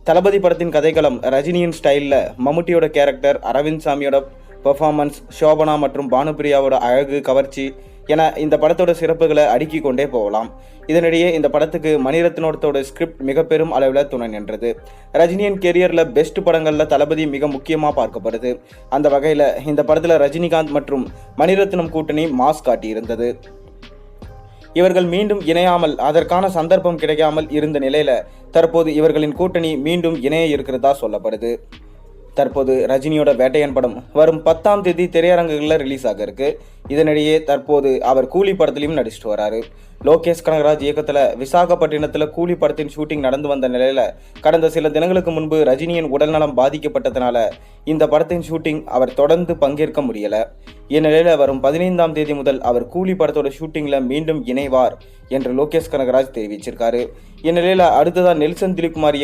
தளபதி படத்தின் கதைக்களம் ரஜினியின் ஸ்டைலில் மம்முட்டியோட கேரக்டர், அரவிந்த் சாமியோட பெர்ஃபார்மன்ஸ், சோபனா மற்றும் பானுப்பிரியாவோட அழகு, கவர்ச்சி என இந்த படத்தோட சிறப்புகளை அடுக்கி கொண்டே போகலாம். இதனிடையே இந்த படத்துக்கு மணிரத்னத்தோட ஸ்கிரிப்ட் மிக பெரும் அளவில் துணை நின்றது. ரஜினியின் கெரியரில் பெஸ்ட் படங்களில் தளபதி மிக முக்கியமாக பார்க்கப்படுது. அந்த வகையில் இந்த படத்தில் ரஜினிகாந்த் மற்றும் மணிரத்னம் கூட்டணி மாஸ் காட்டியிருந்தது. இவர்கள் மீண்டும் இணையாமல் அதற்கான சந்தர்ப்பம் கிடைக்காமல் இருந்த நிலையில தற்போது இவர்களின் கூட்டணி மீண்டும் இணைய இருக்கிறதா சொல்லப்படுது. தற்போது ரஜினியோட வேட்டையன் படம் வரும் 10ஆம் தேதி திரையரங்குகளில் ரிலீஸ் ஆக இருக்கு. இதனிடையே தற்போது அவர் கூலி படத்திலையும் நடிச்சிட்டு வராரு. லோகேஷ் கனகராஜ் இயக்கத்தில் விசாகப்பட்டினத்தில் கூலி படத்தின் ஷூட்டிங் நடந்து வந்த நிலையில கடந்த சில தினங்களுக்கு முன்பு ரஜினியின் உடல்நலம் பாதிக்கப்பட்டதனால இந்த படத்தின் ஷூட்டிங் அவர் தொடர்ந்து பங்கேற்க முடியல. இந்நிலையில வரும் 15ஆம் தேதி முதல் அவர் கூலி படத்தோட ஷூட்டிங்ல மீண்டும் இணைவார் என்று லோகேஷ் கனகராஜ் தெரிவிச்சிருக்காரு. இந்நிலையில அடுத்ததான் நெல்சன் திலீப்குமார்